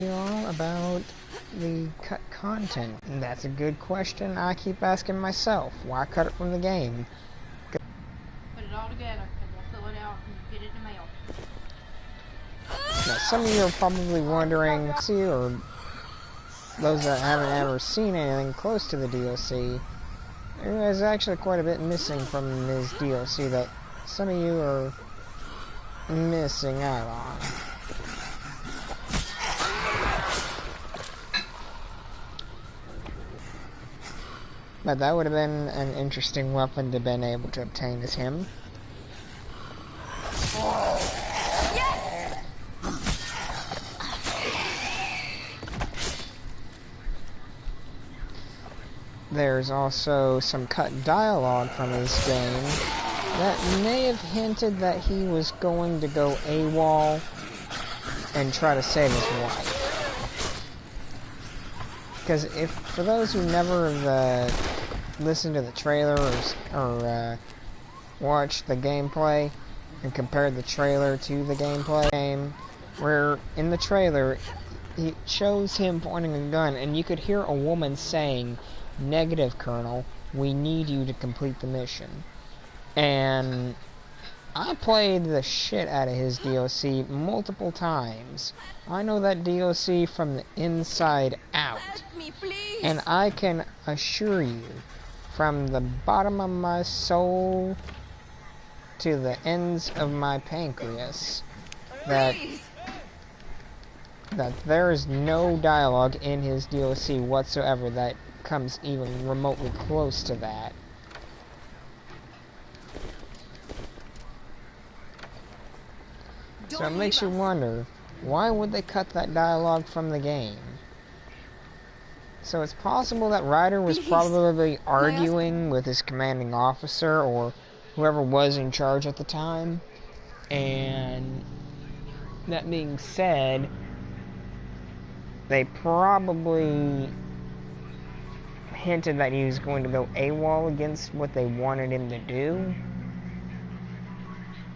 All about the cut content? And that's a good question I keep asking myself. Why cut it from the game? Put it all together and we'll fill it out and get it in the mail. Now, some of you are probably wondering, or those that haven't ever seen anything close to the DLC, there's actually quite a bit missing from this DLC that some of you are missing out on. But that would have been an interesting weapon to have been able to obtain as him. Yes! There's also some cut dialogue from his game that may have hinted that he was going to go AWOL and try to save his wife. Because for those who never listened to the trailer or watched the gameplay and compared the trailer to the gameplay, where in the trailer it shows him pointing a gun and you could hear a woman saying, "Negative, Colonel, we need you to complete the mission." And I played the shit out of his DLC multiple times. I know that DLC from the inside out. Help me, please. And I can assure you, from the bottom of my soul to the ends of my pancreas, that there is no dialogue in his DLC whatsoever that comes even remotely close to that. So it makes you wonder, why would they cut that dialogue from the game? So it's possible that Ryder was probably arguing with his commanding officer or whoever was in charge at the time. And that being said, they probably hinted that he was going to go AWOL against what they wanted him to do.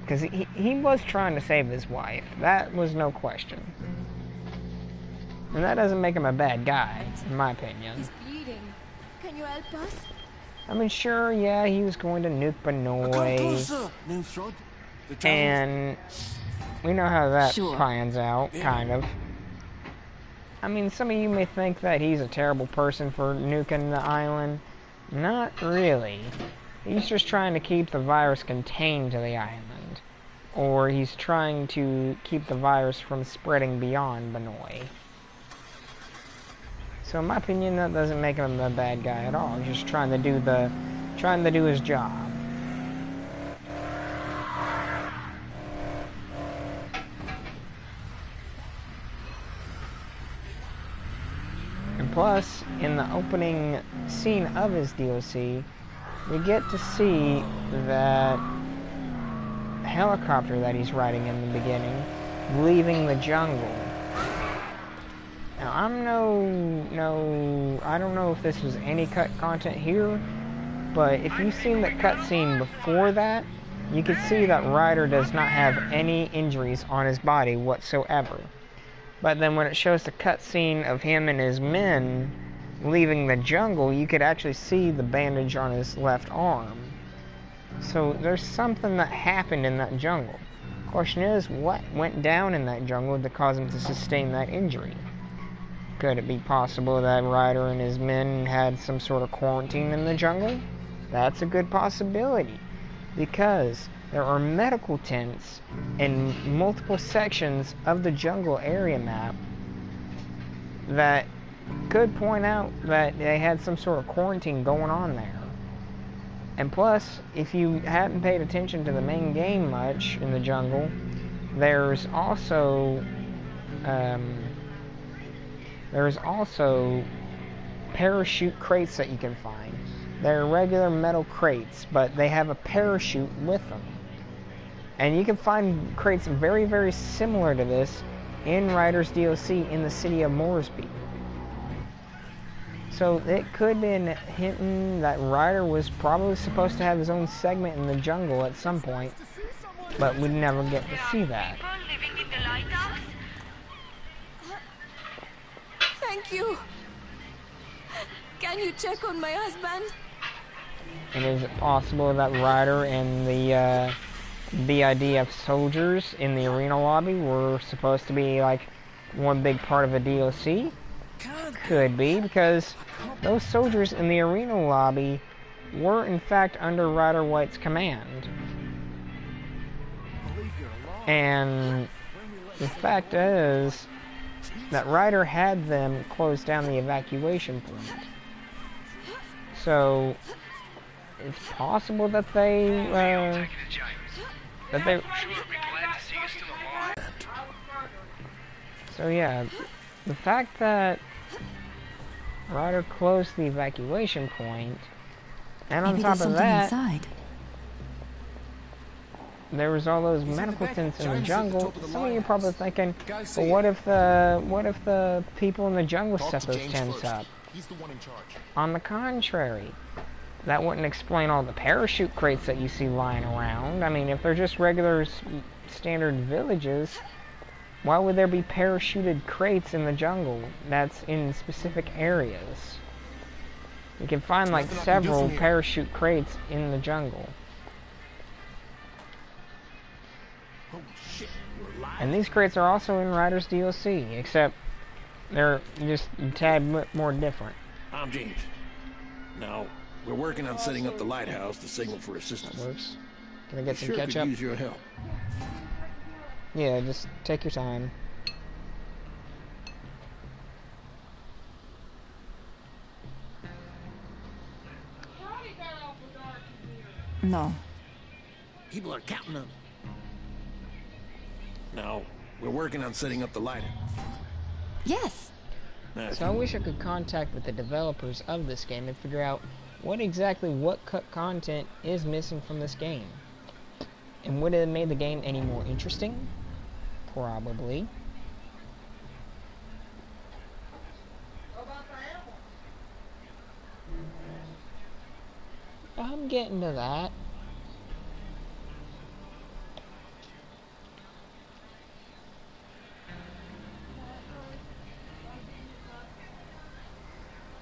Because he was trying to save his wife. That was no question. And that doesn't make him a bad guy, in my opinion. He's bleeding. Can you help us? I mean, sure, yeah, he was going to nuke Benoit. And we know how that pans out, kind of. I mean, some of you may think that he's a terrible person for nuking the island. Not really. He's just trying to keep the virus contained to the island. Or he's trying to keep the virus from spreading beyond Benoit. So in my opinion, that doesn't make him a bad guy at all. He's just trying to do his job. And plus, in the opening scene of his DLC, we get to see that helicopter that he's riding in the beginning, leaving the jungle. Now, I don't know if this was any cut content here, but if you've seen the cutscene before that, you can see that Ryder does not have any injuries on his body whatsoever. But then when it shows the cutscene of him and his men leaving the jungle, you could actually see the bandage on his left arm. So there's something that happened in that jungle. Question is, what went down in that jungle to cause him to sustain that injury? Could it be possible that Ryder and his men had some sort of quarantine in the jungle? That's a good possibility, because there are medical tents in multiple sections of the jungle area map that could point out that they had some sort of quarantine going on there. And plus, if you hadn't paid attention to the main game much in the jungle, there's also parachute crates that you can find. They're regular metal crates, but they have a parachute with them. And you can find crates very, very similar to this in Ryder's DLC in the city of Moresby. So it could have been hinting that Ryder was probably supposed to have his own segment in the jungle at some point, but we'd never get to see that. Thank you. Can you check on my husband? And is it possible that Ryder and the BIDF soldiers in the arena lobby were supposed to be like one big part of a DLC? Could be, because those soldiers in the arena lobby were in fact under Ryder White's command. And the fact is that Ryder had them close down the evacuation point. So it's possible that they so yeah, the fact that Ryder closed the evacuation point, and on top of that, there was all those medical tents in the jungle. Some of you are probably thinking, well, what if the people in the jungle set those tents up? On the contrary, that wouldn't explain all the parachute crates that you see lying around. I mean, if they're just regular standard villages, why would there be parachuted crates in the jungle that's in specific areas? You can find like several parachute crates in the jungle. And these crates are also in Ryder's DLC, except they're just a tad more different. I'm James. Now, we're working on setting up the lighthouse to signal for assistance. That works. Can I get some Sure ketchup? could use your help. Yeah, just take your time. No. People are counting on it. Now, we're working on setting up the lighthouse. Yes. Now, So I wish I could contact with the developers of this game and figure out what cut content is missing from this game. And would it have made the game any more interesting? Probably. I'm getting to that.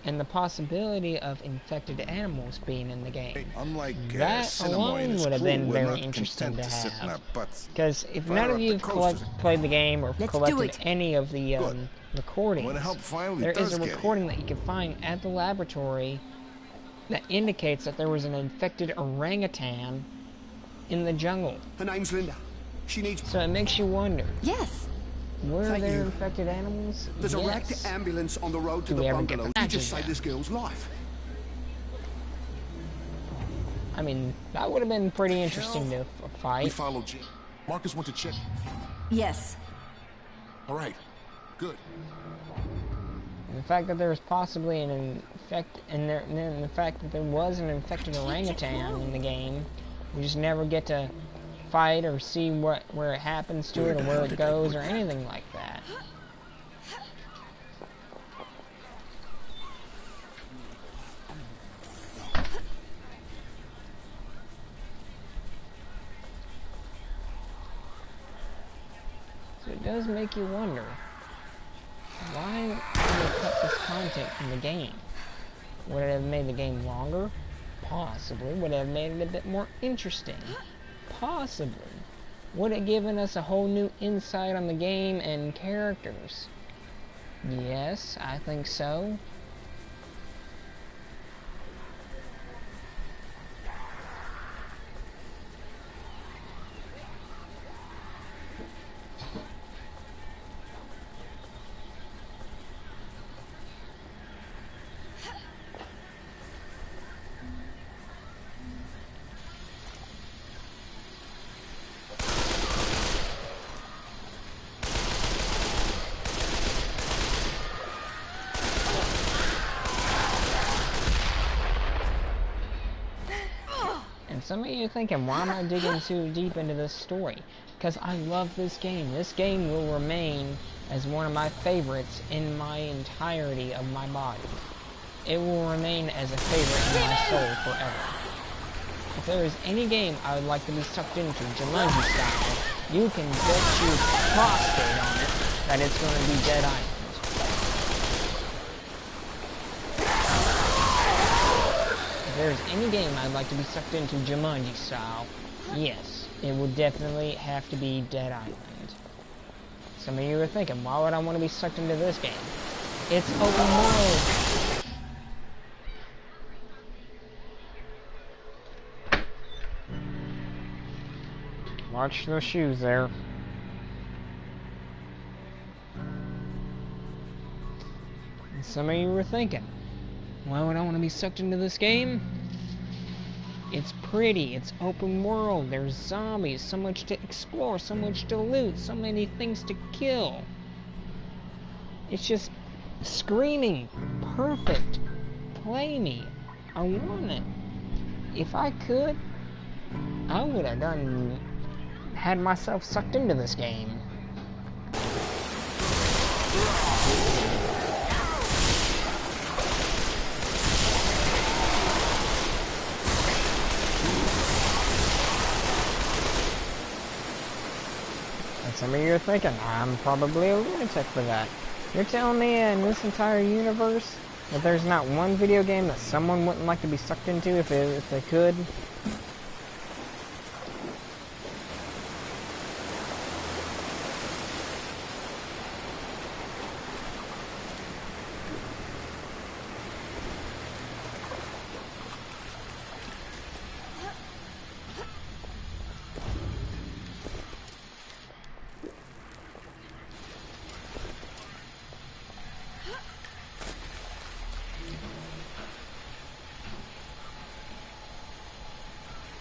And the possibility of infected animals being in the game. Unlike That Cinnamon alone and his would have crew, been we're very not interesting content to sit in our have. butts. Because if Fire none of up you the have coast. played the game or Let's do collected it. any of the Good. recordings, When help finally there does is a get here. recording that you can find at the laboratory that indicates that there was an infected orangutan in the jungle. Her name's Linda. She needs... So it makes you wonder, Yes. were Thank there you. infected animals? There's a Yes. wrecked ambulance on the road to Do the we ever get bungalow. the You just patches saved this girl's life. I mean, that would have been pretty interesting to We fight. followed Jim. Marcus went to check. Yes. All right. Good. And the fact that there was possibly an and then the fact that there was an infected orangutan in the game, we just never get to fight or see where it happens to it or where it goes or anything like that. So it does make you wonder, why did they cut this content from the game? Would it have made the game longer? Possibly. Would it have made it a bit more interesting? Possibly. Would it have given us a whole new insight on the game and characters? Yes, I think so. Some of you are thinking, why am I digging too deep into this story? Because I love this game. This game will remain as one of my favorites in my entirety of my body. It will remain as a favorite in my soul forever. If there is any game I would like to be sucked into, Jumanji style, you can bet your prostate on it that it's going to be Dead Island. there's any game I'd like to be sucked into Jumanji style, yes, it would definitely have to be Dead Island. Some of you are thinking, why would I want to be sucked into this game? It's open world. Watch those shoes there. And some of you were thinking, why would I want to be sucked into this game? It's pretty, it's open world, there's zombies, so much to explore, so much to loot, so many things to kill. It's just screaming, perfect, play me, I want it. If I could, I would have had myself sucked into this game. And some of you are thinking, I'm probably a lunatic for that. You're telling me in this entire universe that there's not one video game that someone wouldn't like to be sucked into if they could?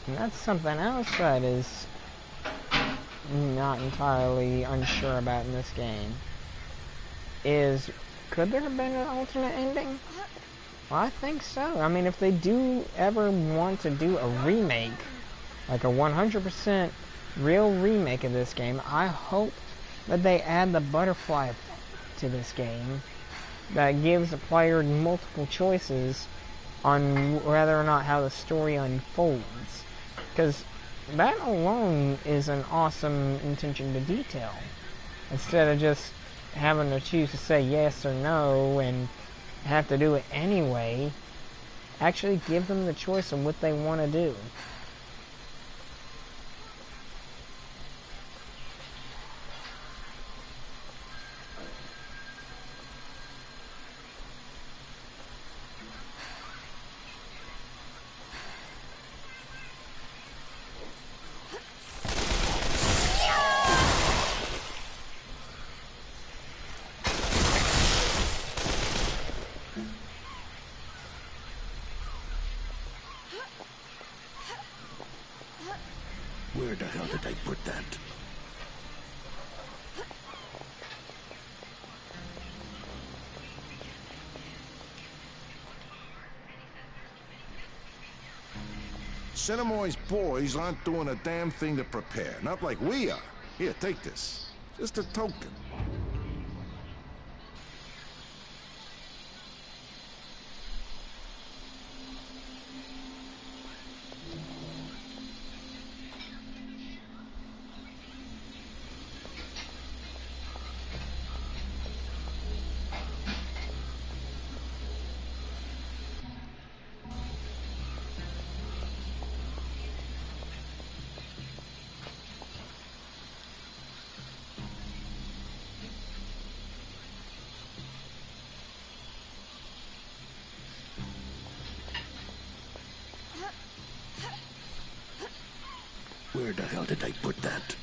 And that's something else that is not entirely unsure about in this game. Is, could there have been an alternate ending? Well, I think so. I mean, if they do ever want to do a remake, like a 100% real remake of this game, I hope that they add the butterfly effect to this game that gives the player multiple choices on whether or not how the story unfolds. Because that alone is an awesome attention to detail. Instead of just having to choose to say yes or no and have to do it anyway, actually give them the choice of what they want to do. Where the hell did they put that? Cinemoy's boys aren't doing a damn thing to prepare. Not like we are. Here, take this. Just a token. Where the hell did they put that?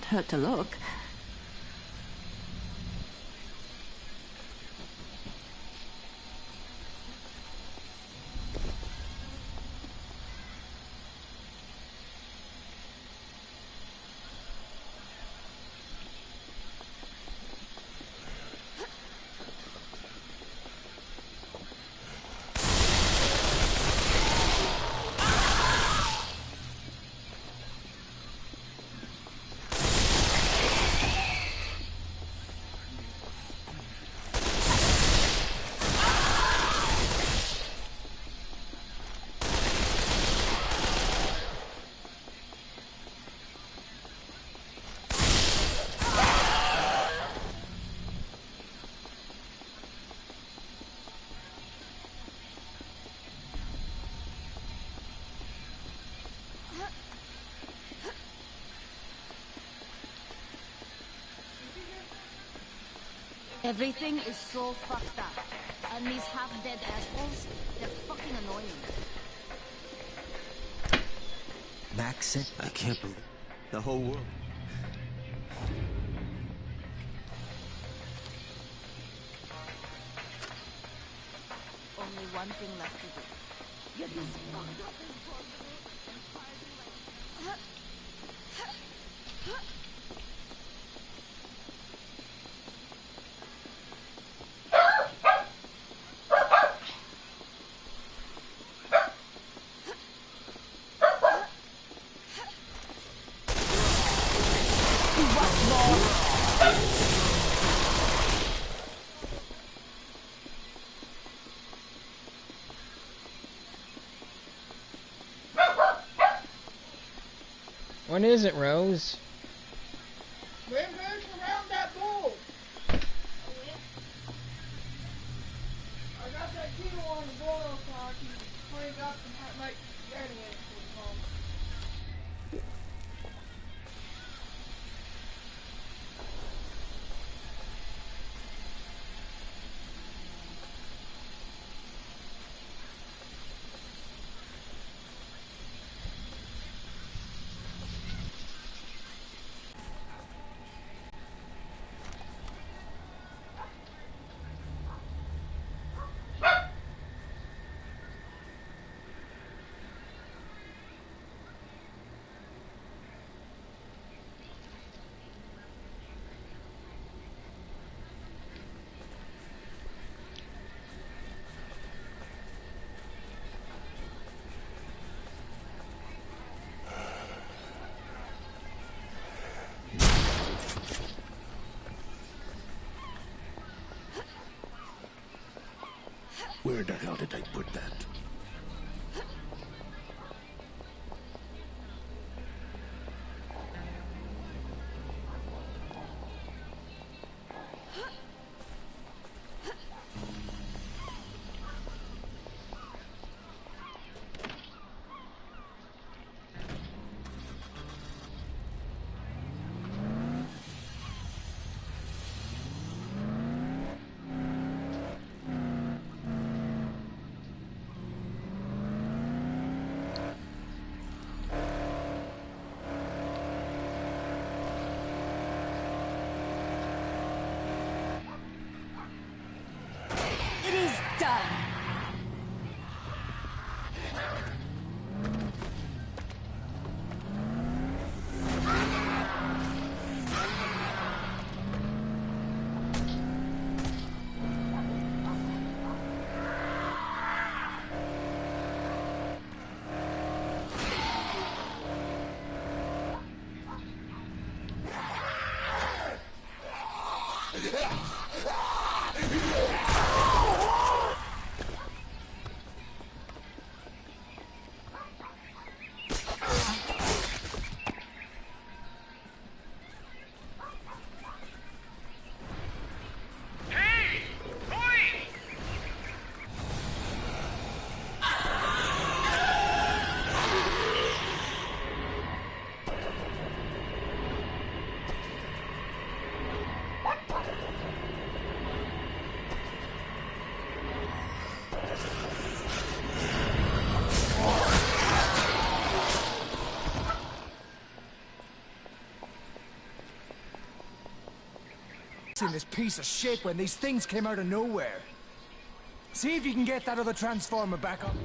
Can't hurt to look. Everything is so fucked up. And these half-dead assholes, they're fucking annoying. Max said, I can't believe the whole world. Only one thing left to do. Get this fucked up as possible and party like... What is it, Rose? We're moving around that bull. I got that key on the boil so I can clean up and make spaghetti in it for Mom. Where the hell did I put that? this piece of shit when these things came out of nowhere. See if you can get that other transformer back up.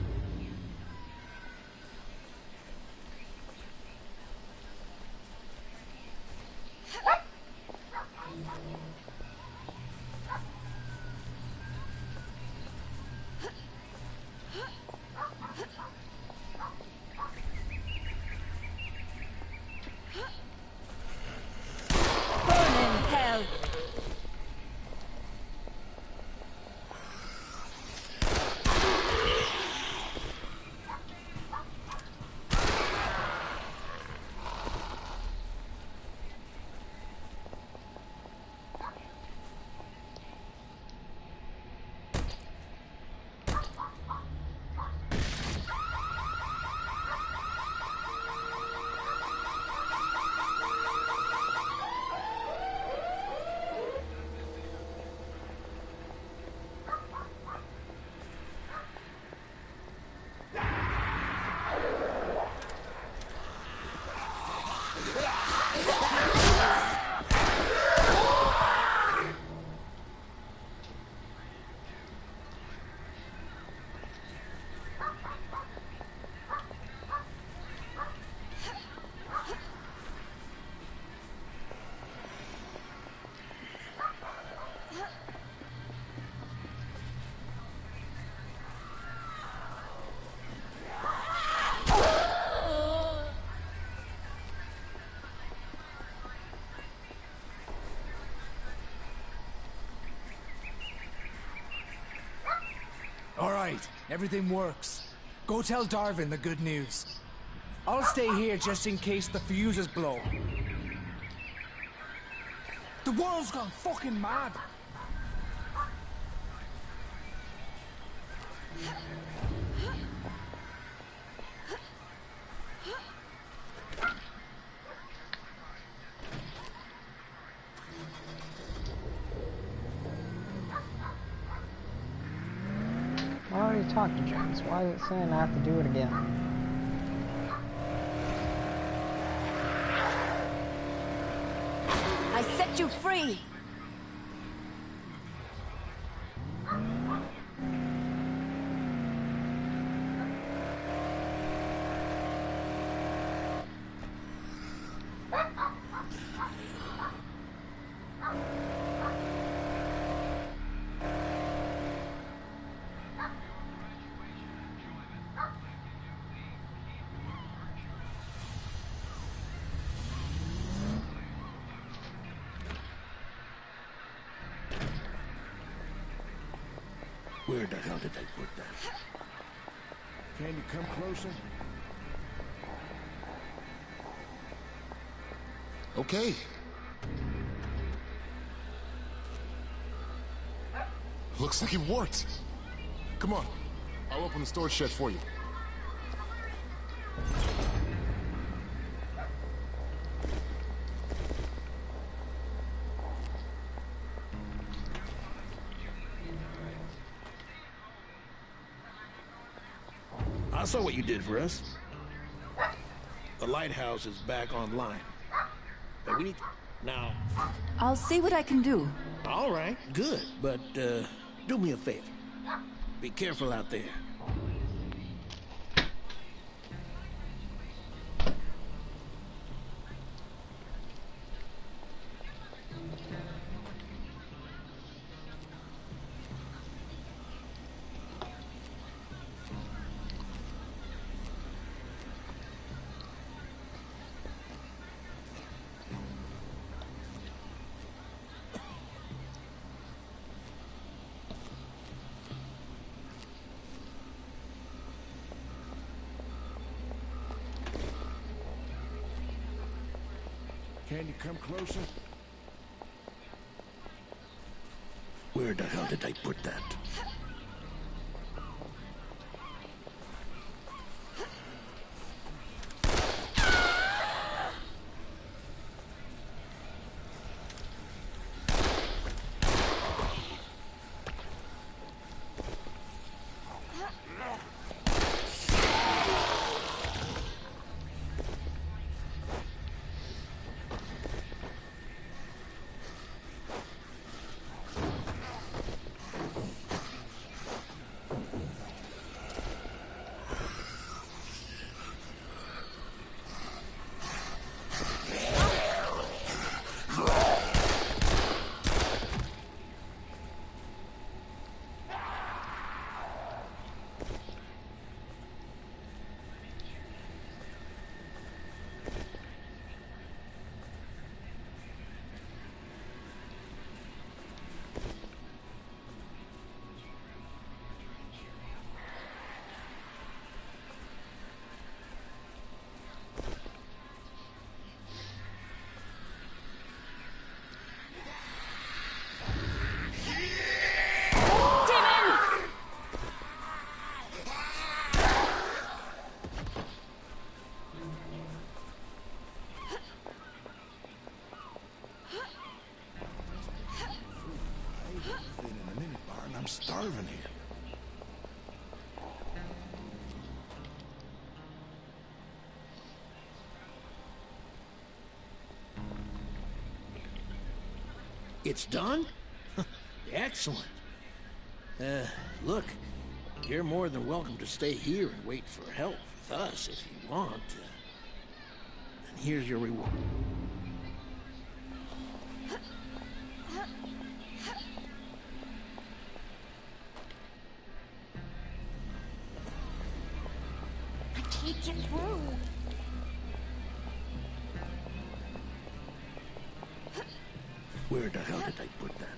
All right, everything works. Go tell Darwin the good news. I'll stay here just in case the fuses blow. The world's gone fucking mad. I already talked to James. Why is it saying I have to do it again? I set you free! Where the hell did they put that? Can you come closer? Okay. Looks like it worked. Come on. I'll open the storage shed for you. I saw what you did for us. The lighthouse is back online. But we need to... Now... I'll see what I can do. All right, good. But, do me a favor. Be careful out there. Can you come closer? Where the hell did they put that? It's done? Excellent. Look, you're more than welcome to stay here and wait for help with us if you want. And here's your reward. I can't get through. Where the hell did I put that?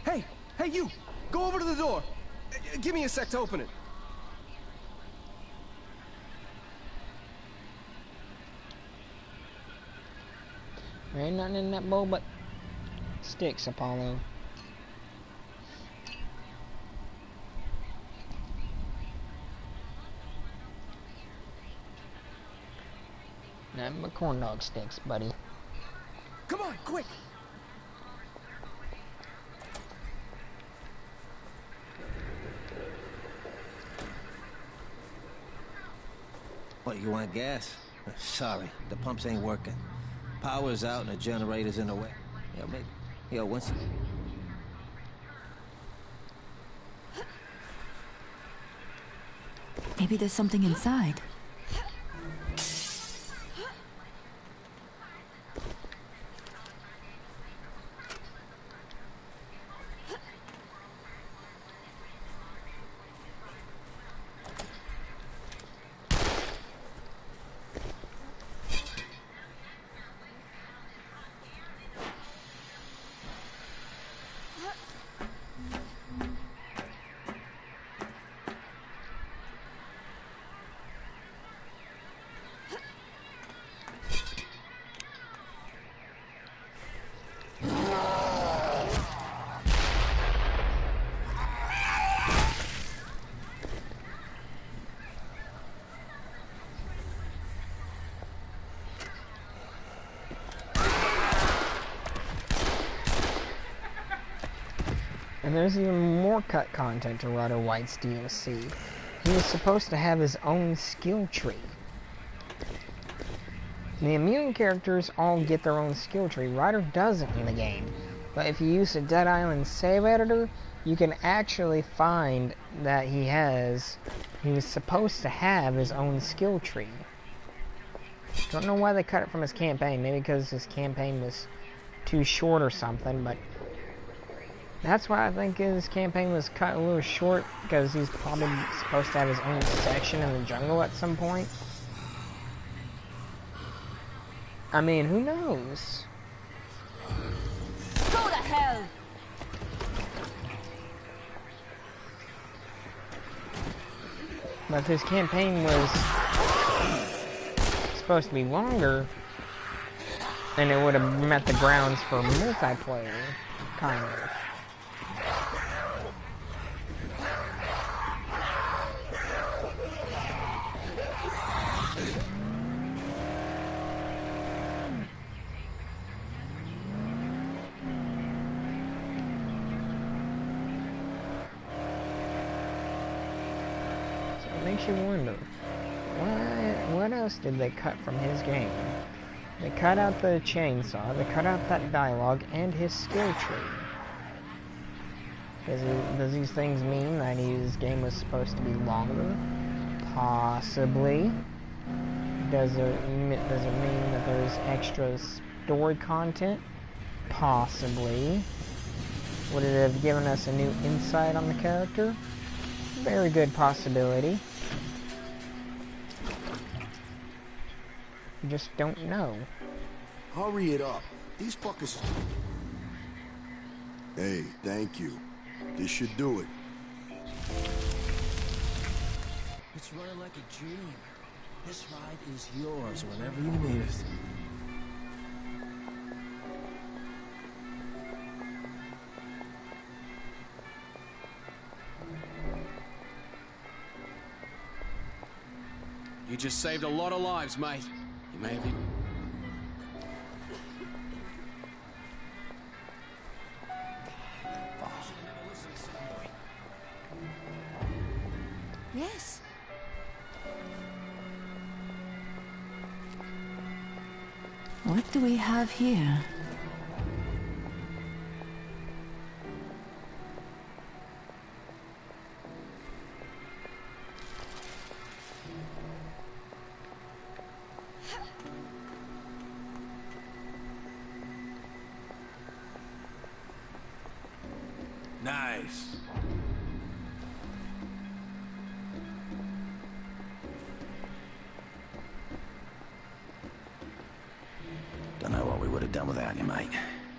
Hey! Hey, you! Go over to the door! Give me a sec to open it. There ain't nothing in that bowl but sticks, Apollo. Nothing but corn dog sticks, buddy. Come on, quick! What, you want gas? Sorry, the pumps ain't working. Power's out and the generator's in the way. Yo, maybe. Yo, once you... Maybe there's something inside. And there's even more cut content to Ryder White's DLC. He was supposed to have his own skill tree. The immune characters all get their own skill tree. Ryder doesn't in the game. But if you use the Dead Island save editor, you can actually find that he was supposed to have his own skill tree. Don't know why they cut it from his campaign. Maybe because his campaign was too short or something, but that's why I think his campaign was cut a little short, because he's probably supposed to have his own section in the jungle at some point. I mean, who knows? Go to hell! But if his campaign was supposed to be longer, then it would have met the grounds for multiplayer, kind of. Makes you wonder, what else did they cut from his game? They cut out the chainsaw, they cut out that dialogue, and his skill tree. Does these things mean that his game was supposed to be longer? Possibly. Does it mean that there's extra story content? Possibly. Would it have given us a new insight on the character? Very good possibility. You just don't know. Hurry it up. These fuckers... Hey, thank you. This should do it. It's running like a dream. This ride is yours whenever you need it. You just saved a lot of lives, mate. You may have been... Yes. What do we have here? Nice. Don't know what we would have done without you, mate.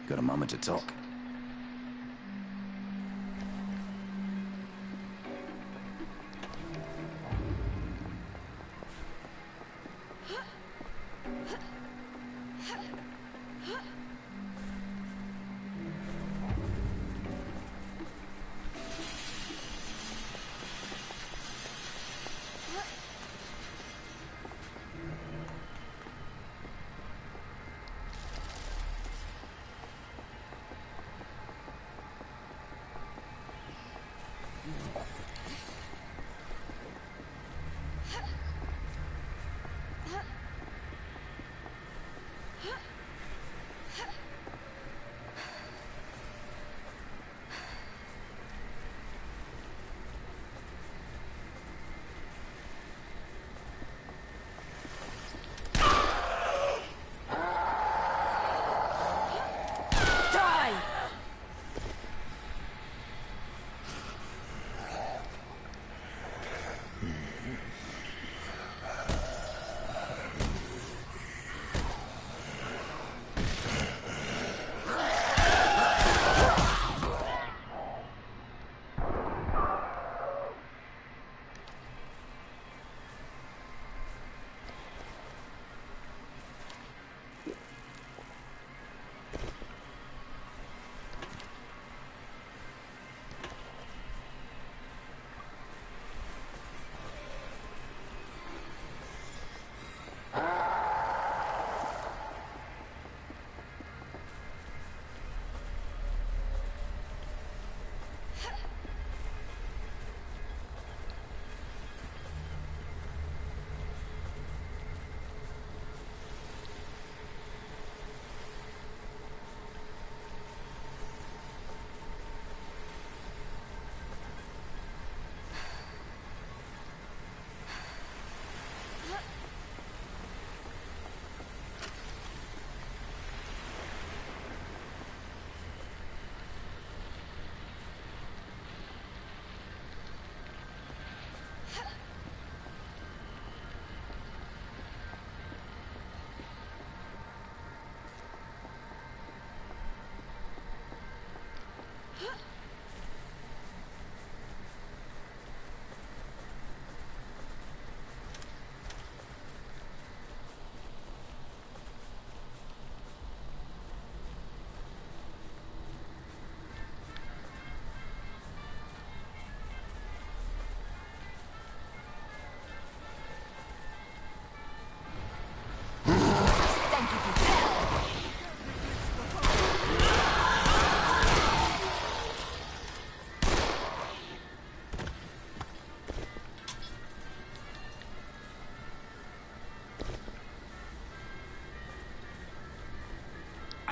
Got a moment to talk?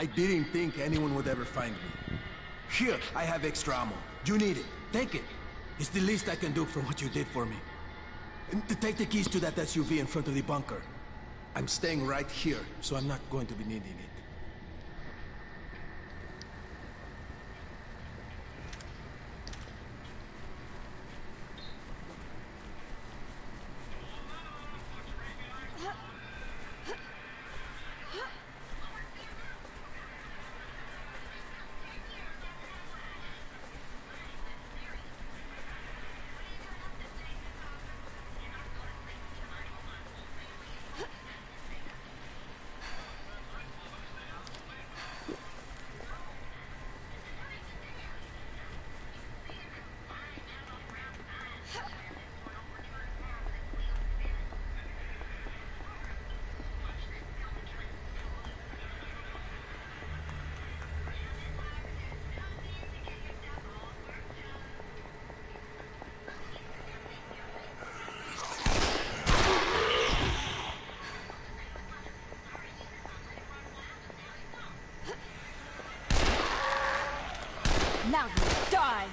I didn't think anyone would ever find me. Here, I have extra ammo. You need it. Take it. It's the least I can do for what you did for me. And take the keys to that SUV in front of the bunker. I'm staying right here, so I'm not going to be needing it. Now you die!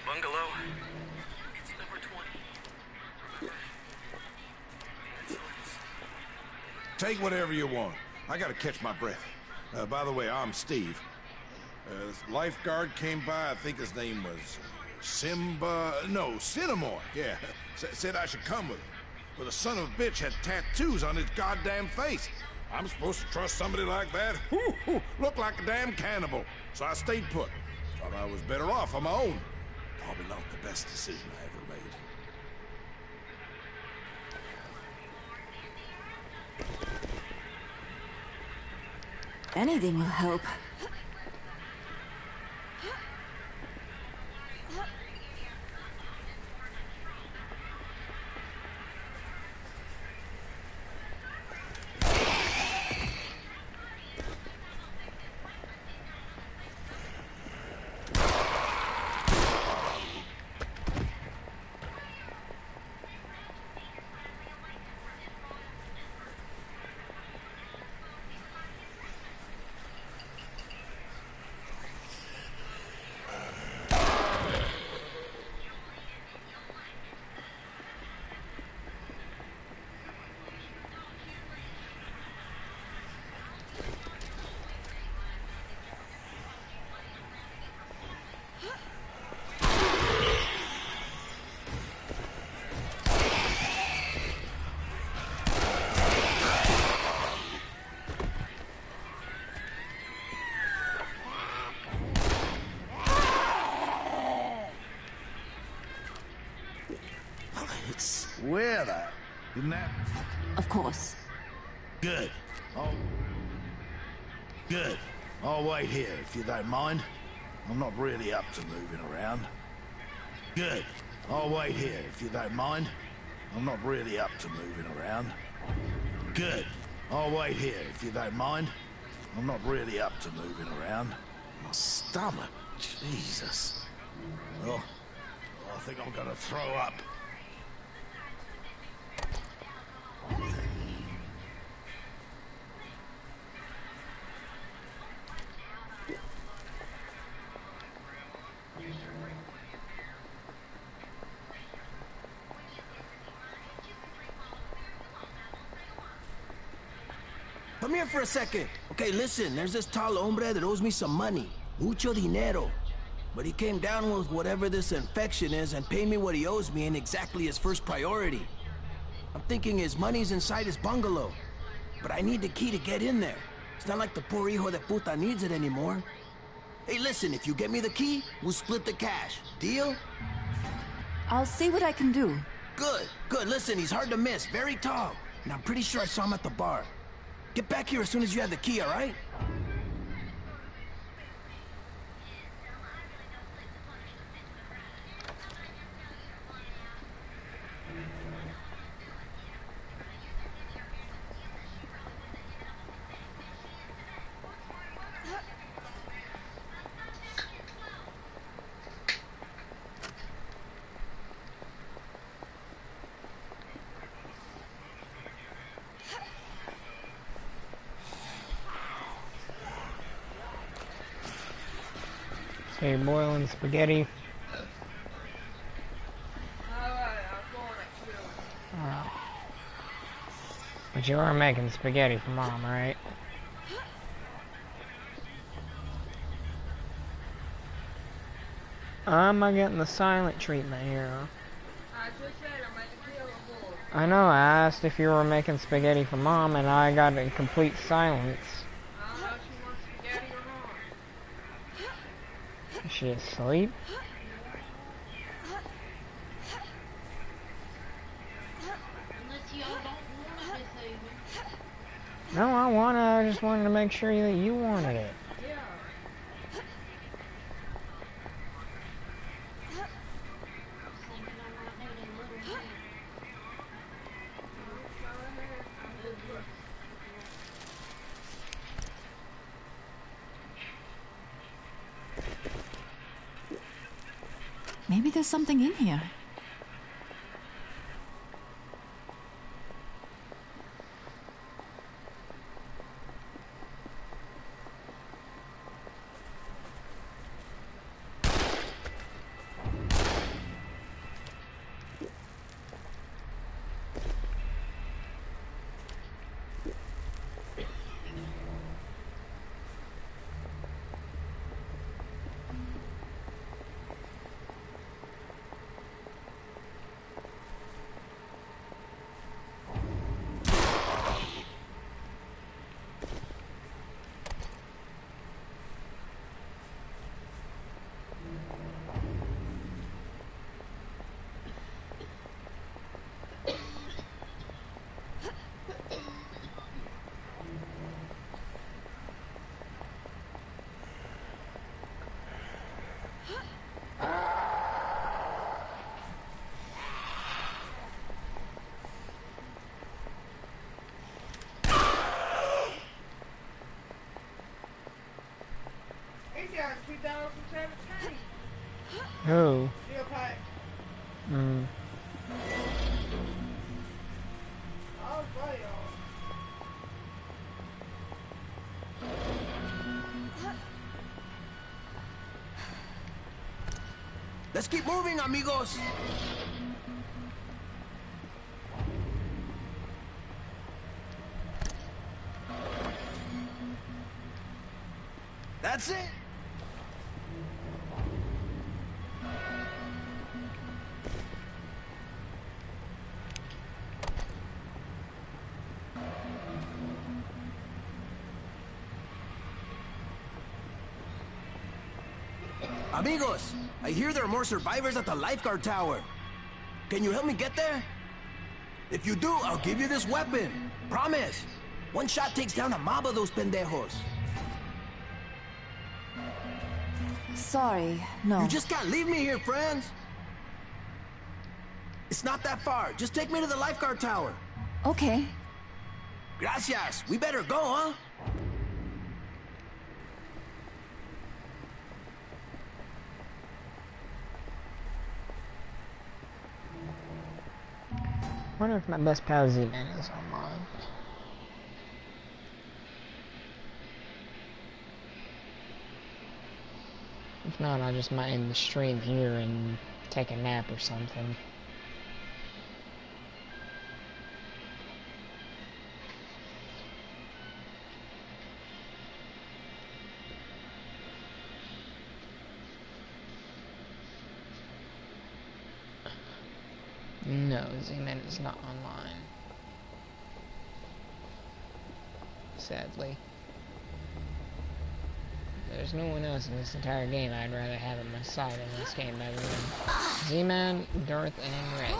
Bungalow. It's number 20. Take whatever you want. I gotta catch my breath. By the way, I'm Steve. This lifeguard came by. I think his name was Cinnamore. Yeah, said I should come with him. But the son of a bitch had tattoos on his goddamn face. I'm supposed to trust somebody like that? Looked like a damn cannibal. So I stayed put. Thought I was better off on my own. Probably not the best decision I ever made. Anything will help. Where the... Didn't that... Of course. Good. Good. I'll wait here, if you don't mind. I'm not really up to moving around. Good. I'll wait here, if you don't mind. I'm not really up to moving around. Good. I'll wait here, if you don't mind. I'm not really up to moving around. My stomach. Jesus. Oh, I think I'm gonna throw up. Come here for a second. Okay, listen, there's this tall hombre that owes me some money. Mucho dinero. But he came down with whatever this infection is and paid me what he owes me in exactly his first priority. I'm thinking his money's inside his bungalow. But I need the key to get in there. It's not like the poor hijo de puta needs it anymore. Hey, listen, if you get me the key, we'll split the cash. Deal? I'll see what I can do. Good, good. Listen, he's hard to miss, very tall. And I'm pretty sure I saw him at the bar. Get back here as soon as you have the key, all right? Okay, boiling spaghetti. Alright. But you are making spaghetti for Mom, right? Am I getting the silent treatment here? I just said I'm at the killer board. I know, I asked if you were making spaghetti for Mom, and I got a complete silence. I don't know if she wants spaghetti or not. Is she asleep? Unless y'all don't want it this evening. No, I want it. I just wanted to make sure that you wanted it. Yeah. Maybe there's something in here. He's got 2017. Who? Steel pipe. Hmm. Oh, buddy. Let's keep moving, amigos. That's it. Amigos, I hear there are more survivors at the lifeguard tower. Can you help me get there? If you do, I'll give you this weapon. Promise. One shot takes down a mob of those pendejos. Sorry, no. You just can't leave me here, friends. It's not that far. Just take me to the lifeguard tower. Okay. Gracias. We better go, huh? Wonder if my best pal Z-Man is online. If not, I just might end the stream here and take a nap or something. No, Z-Man is not online. Sadly. There's no one else in this entire game I'd rather have at my side in this game other than Z-Man, Darth, and Rez.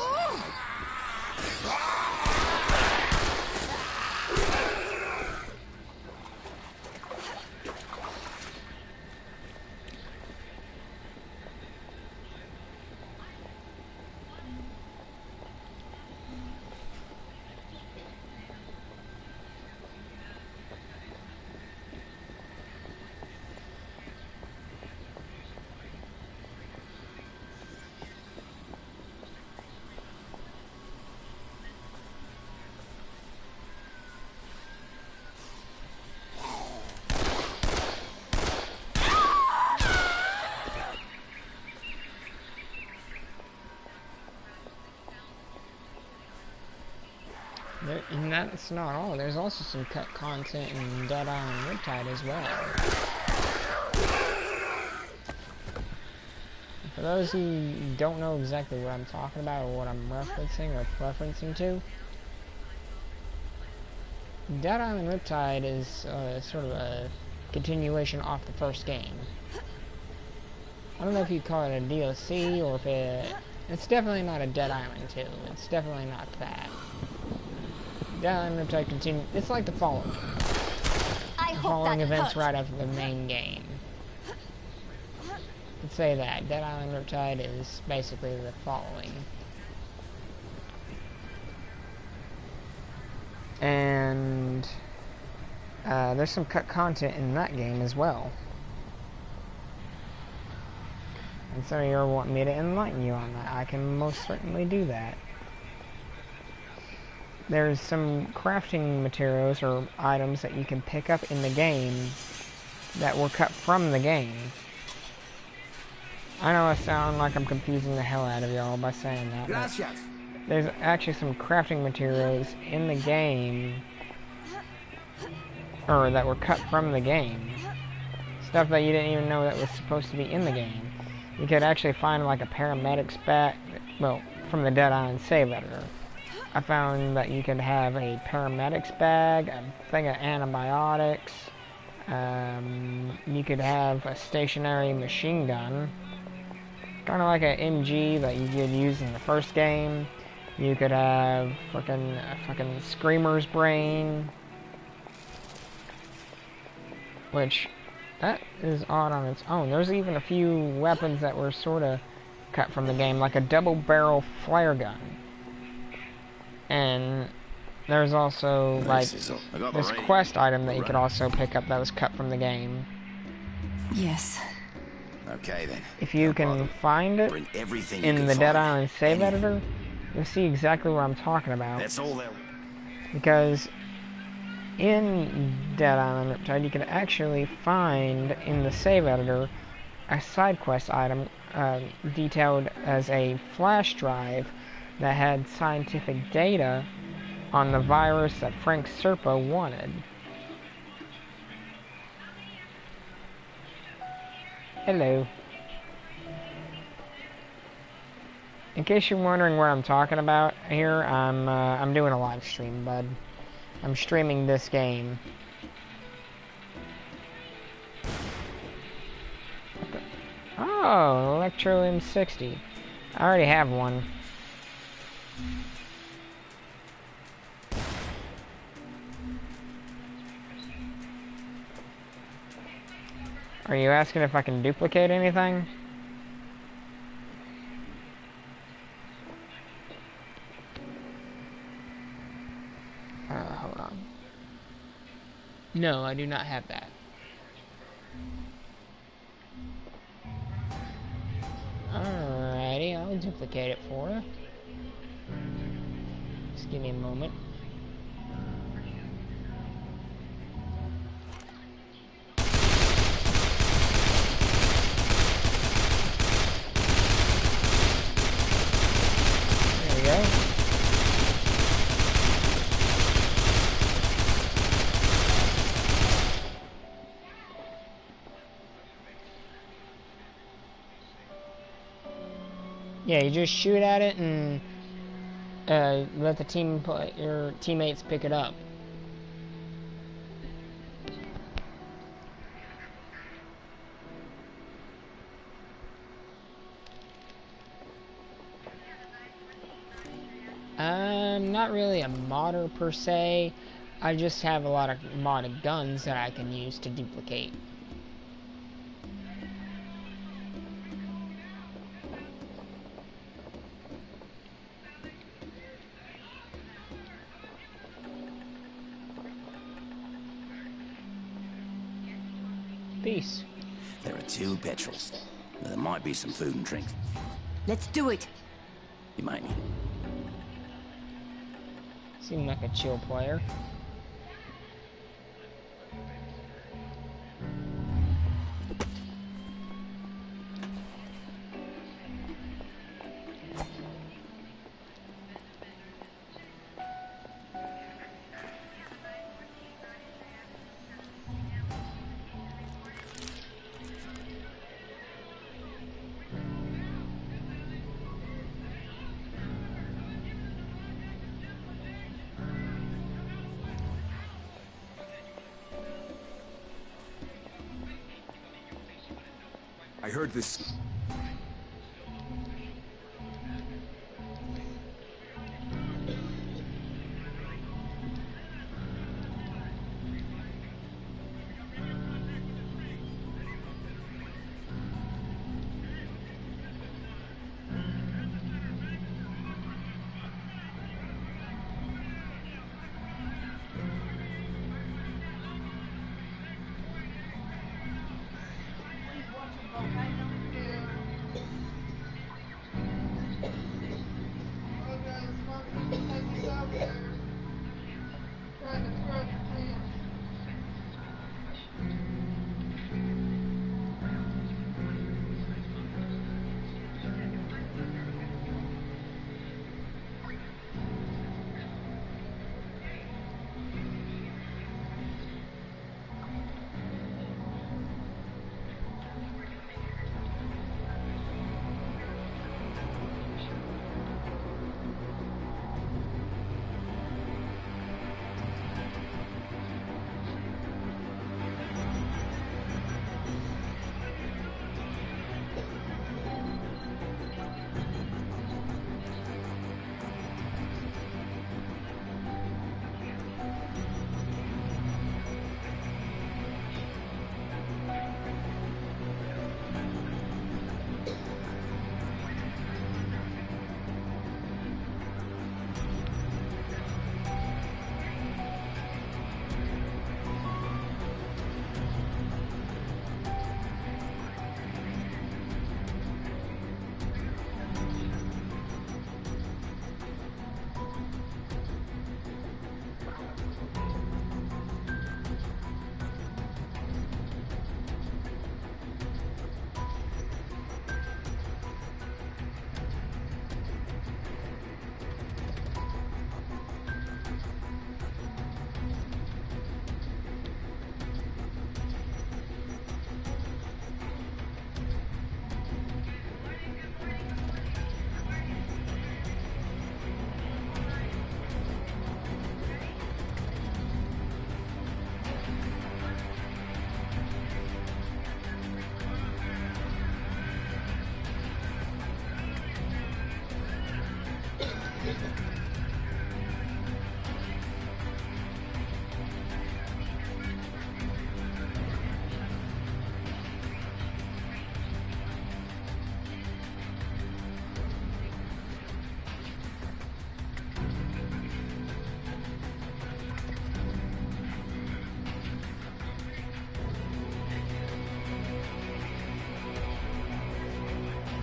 that's not all. There's also some cut content in Dead Island Riptide as well. For those who don't know exactly what I'm talking about or what I'm referencing or preferencing to, Dead Island Riptide is sort of a continuation off the first game. I don't know if you'd call it a DLC or if it's definitely not a Dead Island 2. It's definitely not that. Dead Island Riptide continue. It's like the following. Following events right after the main game. Let's say that. Dead Island Riptide is basically the following. And there's some cut content in that game as well. And so you're wanting me to enlighten you on that. I can most certainly do that. There's some crafting materials or items that you can pick up in the game that were cut from the game. I know I sound like I'm confusing the hell out of y'all by saying that. Gracias. There's actually some crafting materials in the game, or that were cut from the game. Stuff that you didn't even know that was supposed to be in the game. You could actually find like a paramedic's bag, well, from the Dead Island save editor. I found that you could have a paramedic's bag, a thing of antibiotics, you could have a stationary machine gun, kind of like an MG that you could use in the first game. You could have fucking Screamer's brain, which, that is odd on its own. There's even a few weapons that were sort of cut from the game, like a double-barrel flare gun. And there's also, like, this quest item that you could also pick up that was cut from the game. Yes. Okay, then. If you can find it in the Dead Island save editor, you'll see exactly what I'm talking about. That's all there. Because in Dead Island Riptide, you can actually find in the save editor a side quest item detailed as a flash drive that had scientific data on the virus that Frank Serpa wanted. Hello. In case you're wondering what I'm talking about here, I'm doing a live stream, bud. I'm streaming this game. Oh, Electro M60. I already have one. Are you asking if I can duplicate anything? Hold on. No, I do not have that. Alrighty, I'll duplicate it for you. Just give me a moment. There we go. Yeah, you just shoot at it and let the your teammates pick it up. I'm not really a modder per se. I just have a lot of modded guns that I can use to duplicate. Peace. There are 2 petrols. There might be some food and drink. Let's do it. You might need it. Seem like a chill player. I heard this.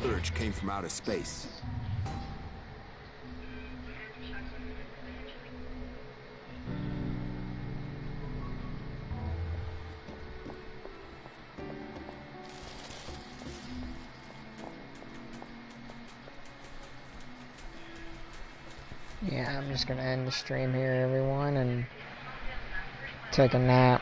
Urge came from outer space. Yeah, I'm just gonna end the stream here, everyone, and take a nap.